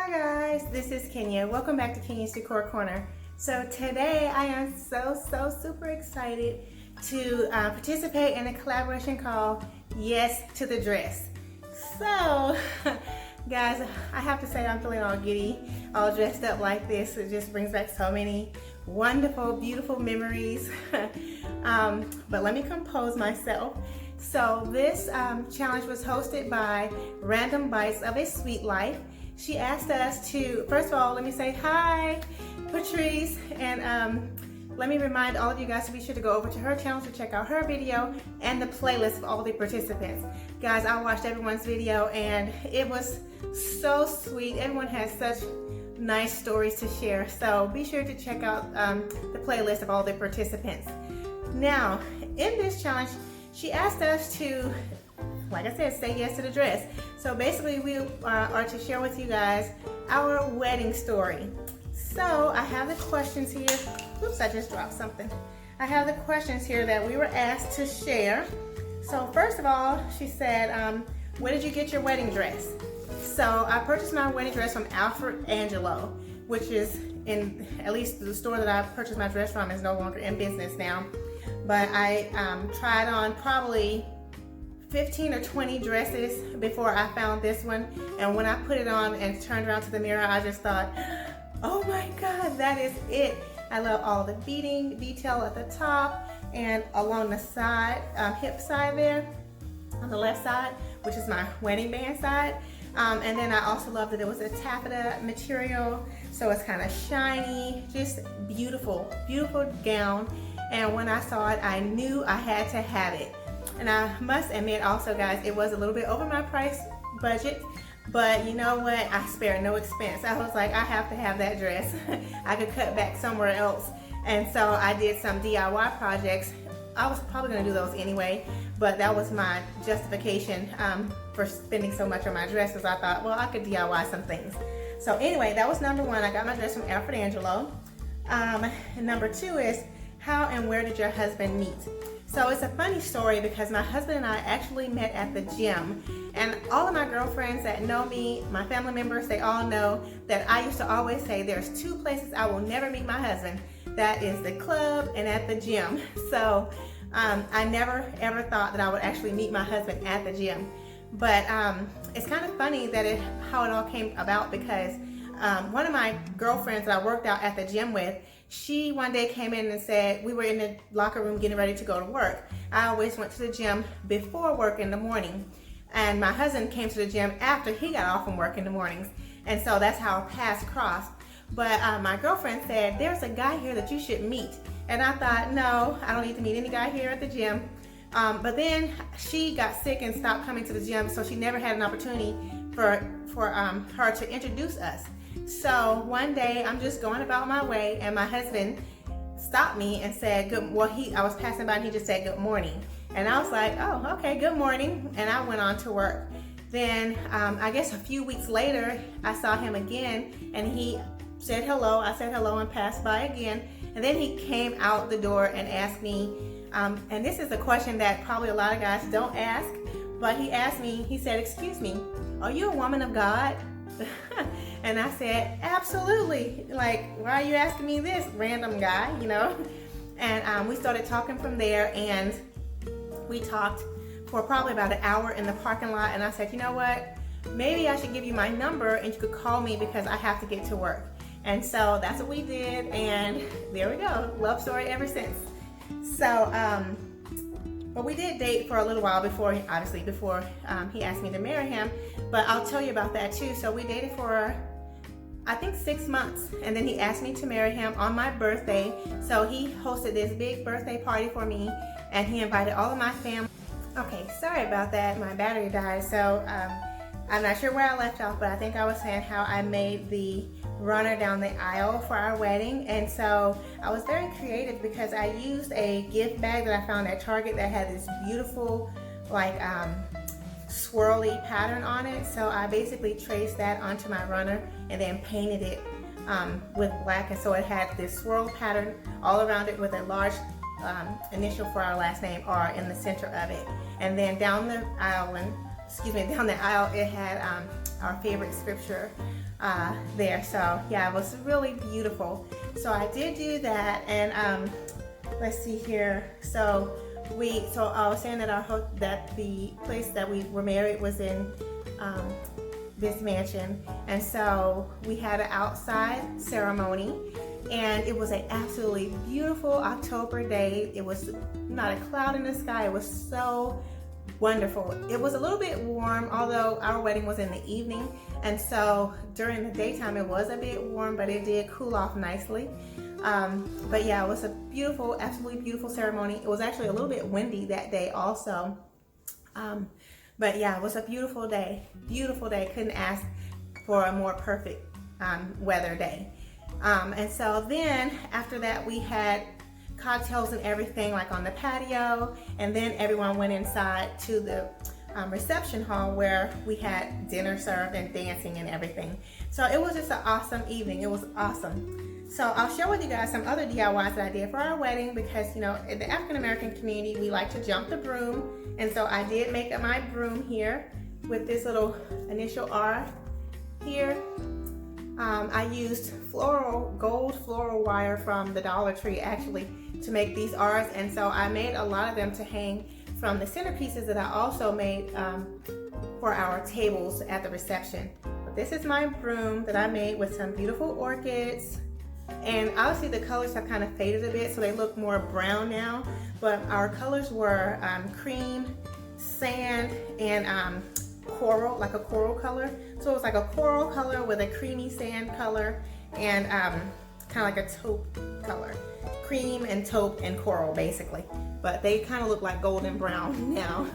Hi guys, this is Kenya. Welcome back to Kenya's Decor Corner. So today I am so super excited to participate in a collaboration called Yes to the Dress. So guys, I have to say I'm feeling all giddy, all dressed up like this. It just brings back so many wonderful, beautiful memories. But let me compose myself. So this challenge was hosted by Random Bites of a Sweet Life. She asked us to, first of all, let me say hi, Patrice, and let me remind all of you guys to be sure to go over to her channel to check out her video and the playlist of all the participants. Guys, I watched everyone's video and it was so sweet. Everyone has such nice stories to share, so be sure to check out the playlist of all the participants. Now, in this challenge, she asked us to, like I said, say yes to the dress. So basically we are to share with you guys our wedding story. So I have the questions here. Oops, I just dropped something. I have the questions here that we were asked to share. So first of all, she said, where did you get your wedding dress? So I purchased my wedding dress from Alfred Angelo, which is in, at least the store that I purchased my dress from is no longer in business now. But I tried on probably 15 or 20 dresses before I found this one, and when I put it on and turned around to the mirror, I just thought, oh my God, that is it. I love all the beading detail at the top and along the side, hip side there, on the left side, which is my wedding band side. And then I also love that it was a taffeta material, so it's kind of shiny, just beautiful, beautiful gown. And when I saw it, I knew I had to have it. And I must admit also, guys, it was a little bit over my price budget, but you know what? I spared no expense. I was like, I have to have that dress. I could cut back somewhere else. And so I did some DIY projects. I was probably gonna do those anyway, but that was my justification for spending so much on my dresses. I thought, well, I could DIY some things. So anyway, that was number one. I got my dress from Alfred Angelo. And number two is, how and where did your husband meet? So it's a funny story because my husband and I actually met at the gym, and all of my girlfriends that know me, my family members, they all know that I used to always say there's two places I will never meet my husband. That is the club and at the gym. So I never ever thought that I would actually meet my husband at the gym. But it's kind of funny that how it all came about because one of my girlfriends that I worked out at the gym with, she one day came in and said, we were in the locker room getting ready to go to work. I always went to the gym before work in the morning, and my husband came to the gym after he got off from work in the mornings, and so that's how paths crossed. But my girlfriend said, there's a guy here that you should meet, and I thought, no, I don't need to meet any guy here at the gym. But then she got sick and stopped coming to the gym, so she never had an opportunity for her to introduce us. So one day I'm just going about my way, and my husband stopped me and said, I was passing by and he just said good morning. And I was like, oh, okay, good morning. And I went on to work. Then I guess a few weeks later, I saw him again and he said hello. I said hello and passed by again. And then he came out the door and asked me, and this is a question that probably a lot of guys don't ask, but he asked me, he said, excuse me, are you a woman of God? And I said, absolutely. Like, why are you asking me this, random guy, you know? And we started talking from there, and we talked for probably about an hour in the parking lot. And I said, you know what? Maybe I should give you my number and you could call me because I have to get to work. And so that's what we did, and there we go. Love story ever since. So, but we did date for a little while before he asked me to marry him, but I'll tell you about that too. So we dated for, I think, 6 months, and then he asked me to marry him on my birthday. So he hosted this big birthday party for me, and he invited all of my family. Okay, sorry about that, my battery died. So I'm not sure where I left off, but I think I was saying how I made the runner down the aisle for our wedding. And so I was very creative because I used a gift bag that I found at Target that had this beautiful like swirly pattern on it. So I basically traced that onto my runner and then painted it with black, and so it had this swirl pattern all around it with a large initial for our last name, R, in the center of it. And then down the aisle and down the aisle, it had our favorite scripture there. So yeah, it was really beautiful. So I did do that, and let's see here. So I was saying that the place that we were married was in this mansion, and so we had an outside ceremony, and it was an absolutely beautiful October day. It was not a cloud in the sky. It was so wonderful. It was a little bit warm, although our wedding was in the evening, and so during the daytime it was a bit warm, but it did cool off nicely. But yeah, it was a beautiful, absolutely beautiful ceremony. It was actually a little bit windy that day also. But yeah, it was a beautiful day. Beautiful day. Couldn't ask for a more perfect weather day. And so then after that, we had cocktails and everything like on the patio, and then everyone went inside to the reception hall where we had dinner served and dancing and everything. So it was just an awesome evening. It was awesome. So I'll share with you guys some other DIYs that I did for our wedding, because you know, in the African American community we like to jump the broom, and so I did make up my broom here with this little initial R here. I used gold floral wire from the Dollar Tree actually to make these R's, and so I made a lot of them to hang from the centerpieces that I also made for our tables at the reception. But this is my broom that I made with some beautiful orchids, and obviously the colors have kind of faded a bit, so they look more brown now, but our colors were cream, sand, and coral, like a coral color. So it was like a coral color with a creamy sand color, and kind of like a taupe color. Cream and taupe and coral basically, but they kind of look like golden brown now.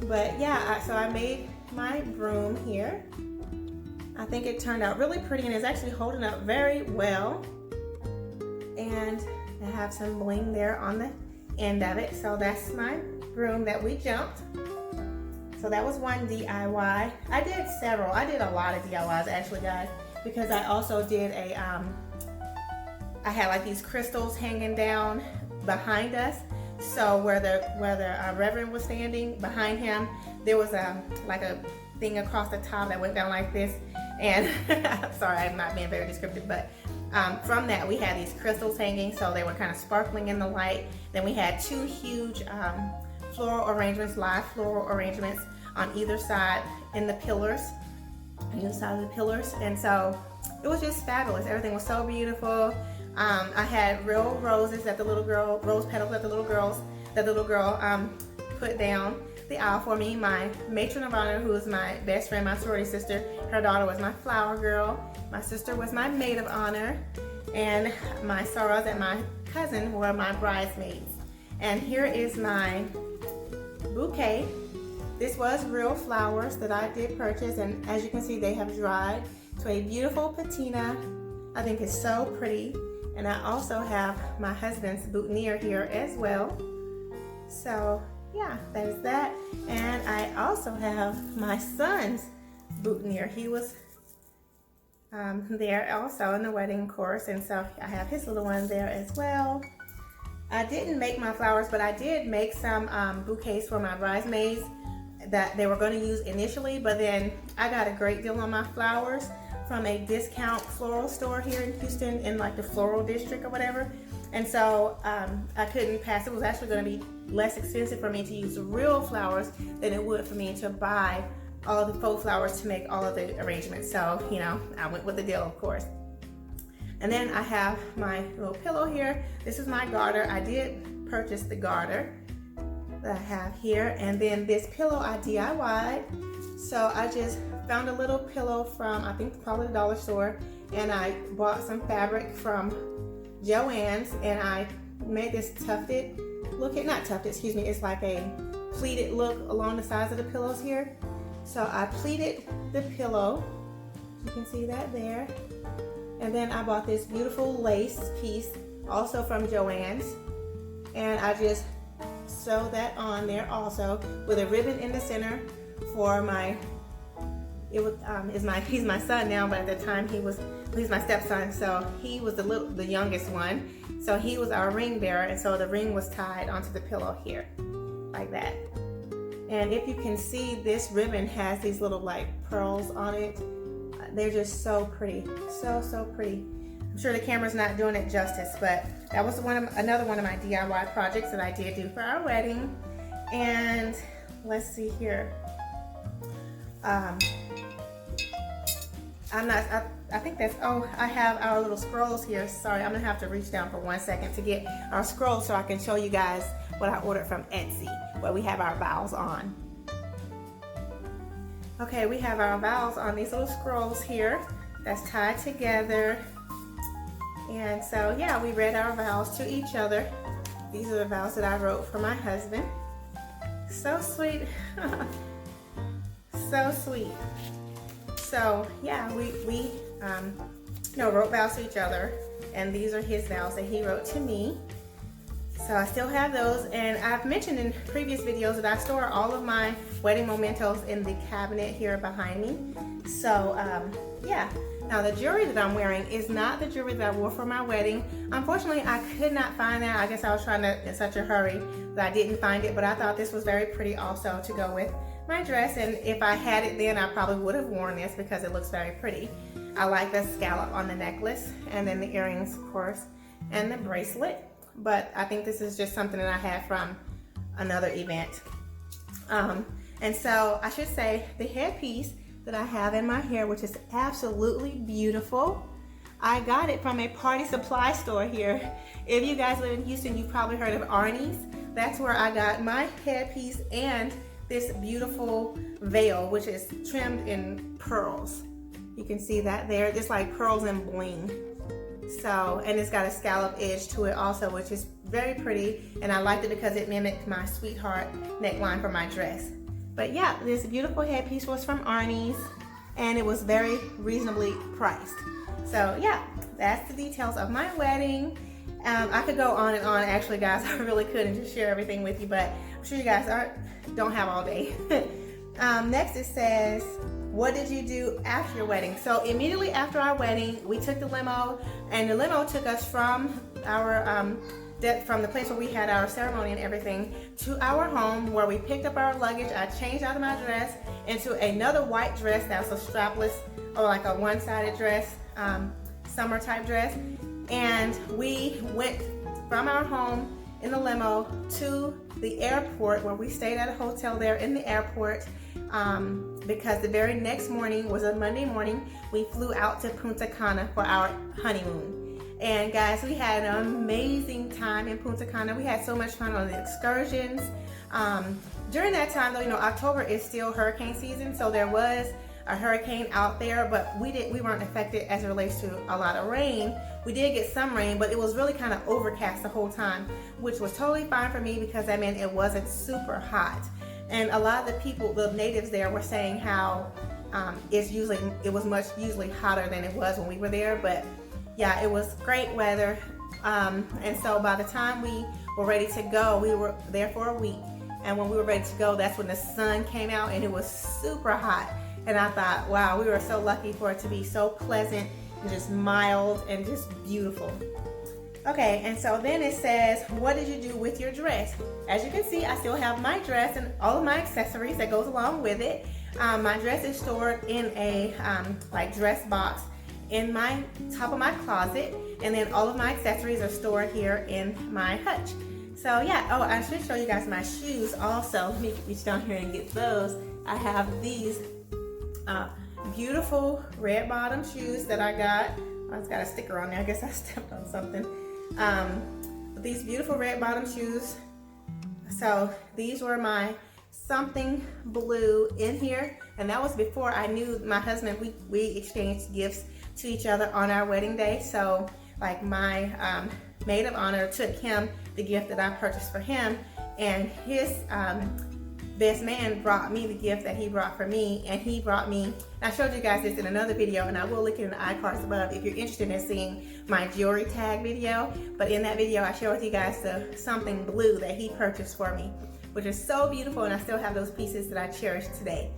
But yeah, so I made my broom here. I think it turned out really pretty, and it's actually holding up very well, and I have some bling there on the end of it. So that's my broom that we jumped. So that was one DIY. I did several. I did a lot of DIYs actually, guys, because I also did I had like these crystals hanging down behind us. So where the Reverend was standing, behind him, there was like a thing across the top that went down like this. And I'm sorry, I'm not being very descriptive, but from that we had these crystals hanging, so they were kind of sparkling in the light. Then we had two huge floral arrangements, live floral arrangements on either side in the pillars, on either side of the pillars, and so it was just fabulous. Everything was so beautiful. I had real roses that rose petals that the little girl put down the aisle for me. My matron of honor, who is my best friend, my sorority sister, her daughter was my flower girl. My sister was my maid of honor, and my sorors and my cousin were my bridesmaids. And here is my bouquet. This was real flowers that I did purchase, and as you can see, they have dried to a beautiful patina. I think it's so pretty. And I also have my husband's boutonniere here as well. So yeah, there's that. And I also have my son's boutonniere. He was there also in the wedding course, and so I have his little one there as well. I didn't make my flowers, but I did make some bouquets for my bridesmaids that they were going to use initially, but then I got a great deal on my flowers from a discount floral store here in Houston, in like the floral district or whatever. And so I couldn't pass. It was actually going to be less expensive for me to use real flowers than it would for me to buy all of the faux flowers to make all of the arrangements. So, you know, I went with the deal, of course. And then I have my little pillow here. This is my garter. I did purchase the garter that I have here. And then this pillow I DIY'd. So I just found a little pillow from, I think probably the dollar store, and I bought some fabric from Joann's, and I made this tufted look, not tufted, excuse me, it's like a pleated look along the sides of the pillows here. So I pleated the pillow, you can see that there, and then I bought this beautiful lace piece also from Joann's, and I just sewed that on there also with a ribbon in the center for my, he's my son now, but at the time he's my stepson, so he was the youngest one, so he was our ring bearer, and so the ring was tied onto the pillow here like that. And if you can see, this ribbon has these little like pearls on it. They're just so pretty, so pretty. I'm sure the camera's not doing it justice, but that was another one of my DIY projects that I did do for our wedding. And let's see here. I think that's, oh, I have our little scrolls here. Sorry, I'm gonna have to reach down for 1 second to get our scrolls so I can show you guys what I ordered from Etsy, where we have our vows on. Okay, we have our vows on these little scrolls here that's tied together. And so, yeah, we read our vows to each other. These are the vows that I wrote for my husband. So sweet. So sweet. So, yeah, we wrote vows to each other. And these are his vows that he wrote to me. So I still have those, and I've mentioned in previous videos that I store all of my wedding mementos in the cabinet here behind me. So yeah, now the jewelry that I'm wearing is not the jewelry that I wore for my wedding. Unfortunately, I could not find that. I guess I was trying to in such a hurry that I didn't find it, but I thought this was very pretty also to go with my dress, and if I had it then I probably would have worn this because it looks very pretty. I like the scallop on the necklace, and then the earrings, of course, and the bracelet. But I think this is just something that I had from another event. And so I should say the headpiece that I have in my hair, which is absolutely beautiful. I got it from a party supply store here. If you guys live in Houston, you've probably heard of Arnie's. That's where I got my headpiece and this beautiful veil, which is trimmed in pearls. You can see that there. It's like pearls and bling. So, and it's got a scallop edge to it also, which is very pretty, and I liked it because it mimicked my sweetheart neckline for my dress. But yeah, this beautiful headpiece was from Arnie's, and it was very reasonably priced. So yeah, that's the details of my wedding. I could go on and on, actually, guys. I really could and just share everything with you, but I'm sure you guys don't have all day. Next it says, what did you do after your wedding? So immediately after our wedding, we took the limo, and the limo took us from our from the place where we had our ceremony and everything to our home, where we picked up our luggage. I changed out of my dress into another white dress that was a strapless, or like a one-sided dress, summer type dress, and we went from our home in the limo to the airport, where we stayed at a hotel there in the airport. Because the very next morning was a Monday morning, we flew out to Punta Cana for our honeymoon. And guys, we had an amazing time in Punta Cana. We had so much fun on the excursions. During that time though, you know, October is still hurricane season, so there was a hurricane out there, but we weren't affected as it relates to a lot of rain. We did get some rain, but it was really kind of overcast the whole time, which was totally fine for me because that meant it wasn't super hot. And a lot of the people, the natives there, were saying how it was usually hotter than it was when we were there. But yeah, it was great weather. And so by the time we were ready to go, we were there for a week. And when we were ready to go, that's when the sun came out and it was super hot. And I thought, wow, we were so lucky for it to be so pleasant and just mild and just beautiful. Okay, and so then it says, what did you do with your dress? As you can see, I still have my dress and all of my accessories that goes along with it. My dress is stored in a like dress box in my top of my closet, and then all of my accessories are stored here in my hutch. So yeah, oh, I should show you guys my shoes also. Let me reach down here and get those. I have these beautiful red bottom shoes that I got. Oh, it's got a sticker on there. I guess I stepped on something. These beautiful red bottom shoes. So these were my something blue in here, and that was before I knew my husband. We exchanged gifts to each other on our wedding day. So like my maid of honor took him the gift that I purchased for him, and his best man brought me the gift that he brought for me, and he brought me, I showed you guys this in another video, and I will link it in the iCards above if you're interested in seeing my jewelry tag video. But in that video I share with you guys the something blue that he purchased for me, which is so beautiful, and I still have those pieces that I cherish today.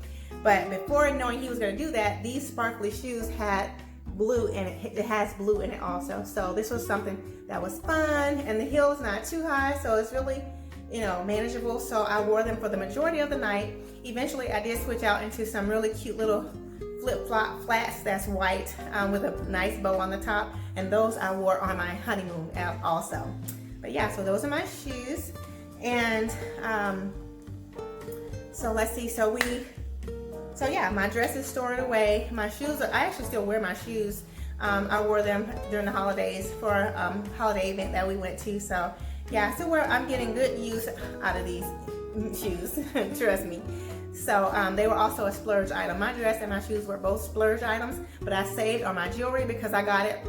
But before knowing he was going to do that, these sparkly shoes had blue in it. It has blue in it also. So this was something that was fun, and the heel is not too high, so it's really you know, manageable. So I wore them for the majority of the night. Eventually I did switch out into some really cute little flip-flop flats that's white with a nice bow on the top, and those I wore on my honeymoon also. But yeah, so those are my shoes. And so let's see, so yeah, my dress is stored away. My shoes, I actually still wear my shoes. I wore them during the holidays for a holiday event that we went to. So yeah, I'm getting good use out of these shoes, trust me. So they were also a splurge item. My dress and my shoes were both splurge items, but I saved on my jewelry because I got it,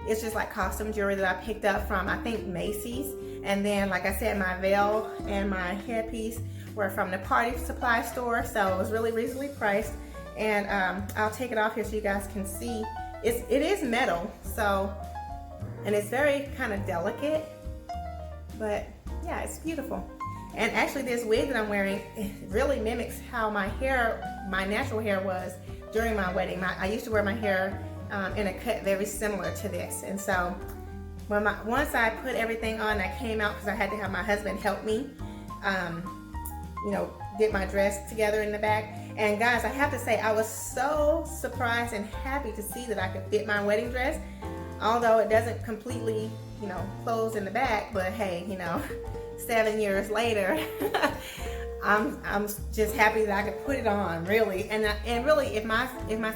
it's just like costume jewelry that I picked up from, I think, Macy's. And then, like I said, my veil and my headpiece were from the party supply store, so it was really reasonably priced. And I'll take it off here so you guys can see. It is metal, so, and it's very kind of delicate, but yeah, it's beautiful. And actually this wig that I'm wearing, it really mimics how my hair, my natural hair was during my wedding. I used to wear my hair in a cut very similar to this. And so once I put everything on, I came out because I had to have my husband help me, you know, get my dress together in the back. And guys, I have to say, I was so surprised and happy to see that I could fit my wedding dress, although it doesn't completely, you know, close in the back. But hey, you know, 7 years later, I'm just happy that I could put it on, really. And really, if my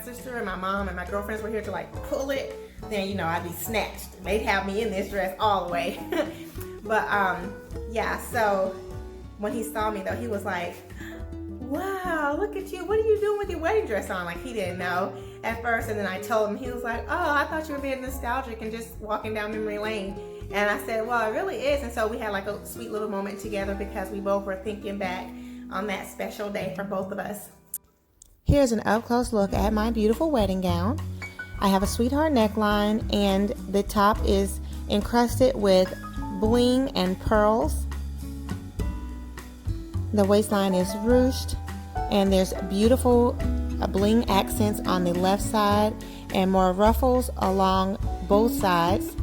sister and my mom and my girlfriends were here to like pull it, then, you know, I'd be snatched. They'd have me in this dress all the way. But yeah, so when he saw me though, he was like, wow, look at you, what are you doing with your wedding dress on? Like, he didn't know at first. And then I told him, he was like, oh, I thought you were being nostalgic and just walking down memory lane. And I said, well, it really is. And so we had like a sweet little moment together because we both were thinking back on that special day for both of us. Here's an up-close look at my beautiful wedding gown. I have a sweetheart neckline, and the top is encrusted with bling and pearls. The waistline is ruched, and there's beautiful bling accents on the left side and more ruffles along both sides.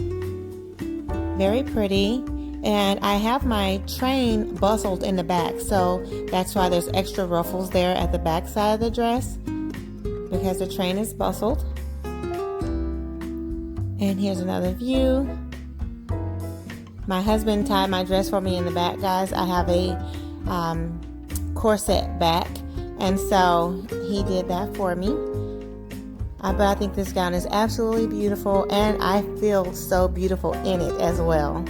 Very pretty. And I have my train bustled in the back, so that's why there's extra ruffles there at the back side of the dress, because the train is bustled. And here's another view. My husband tied my dress for me in the back, guys. I have a corset back, and so he did that for me. But I think this gown is absolutely beautiful, and I feel so beautiful in it as well.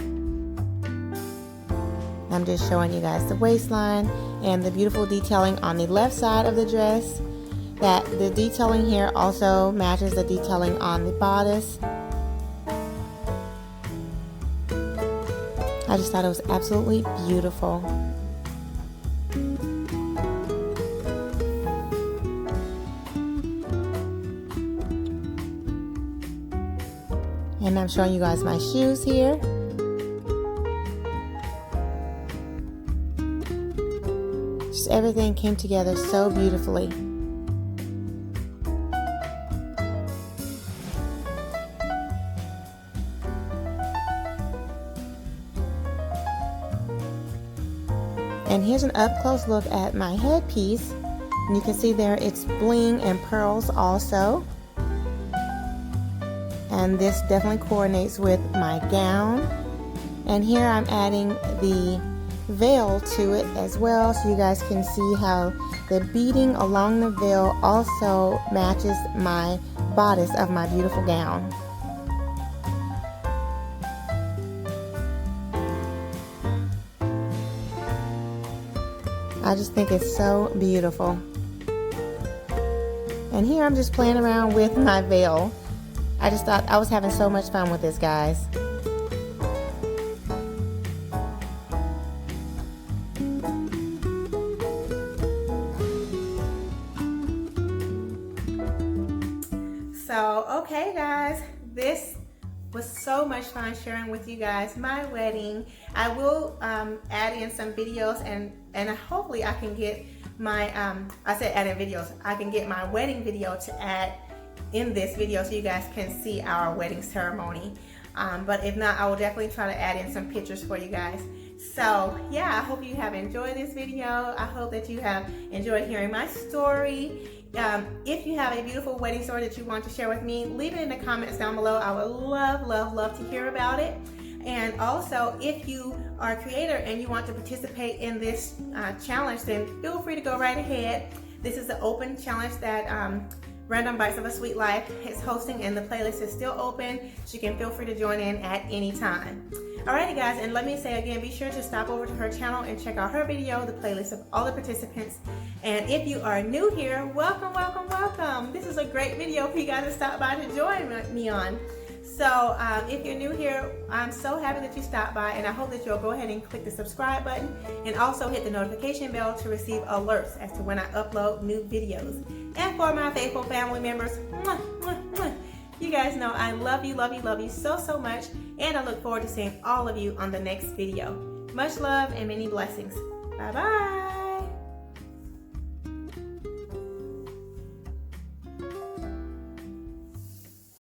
I'm just showing you guys the waistline and the beautiful detailing on the left side of the dress. That the detailing here also matches the detailing on the bodice. I just thought it was absolutely beautiful. And I'm showing you guys my shoes here. Just everything came together so beautifully. And here's an up-close look at my headpiece. And you can see there it's bling and pearls also. And this definitely coordinates with my gown. And here I'm adding the veil to it as well, so you guys can see how the beading along the veil also matches my bodice of my beautiful gown. I just think it's so beautiful. And here I'm just playing around with my veil. I just thought I was having so much fun with this, guys. So, okay guys, this was so much fun sharing with you guys my wedding. I will add in some videos, and hopefully I can get my, I said add in videos, I can get my wedding video to add in this video so you guys can see our wedding ceremony. But if not, I will definitely try to add in some pictures for you guys. So yeah, I hope you have enjoyed this video. I hope that you have enjoyed hearing my story. If you have a beautiful wedding story that you want to share with me, leave it in the comments down below. I would love to hear about it. And also, if you are a creator and you want to participate in this challenge, then feel free to go right ahead. This is an open challenge that Random Bites of a Sweet Life is hosting, and the playlist is still open, so you can feel free to join in at any time. Alrighty guys, and let me say again, be sure to stop over to her channel and check out her video, the playlist of all the participants. And if you are new here, welcome. This is a great video for you guys to stop by to join me on. So if you're new here, I'm so happy that you stopped by, and I hope that you'll go ahead and click the subscribe button and also hit the notification bell to receive alerts as to when I upload new videos. And for my faithful family members, you guys know I love you so much, and I look forward to seeing all of you on the next video. Much love and many blessings. Bye bye.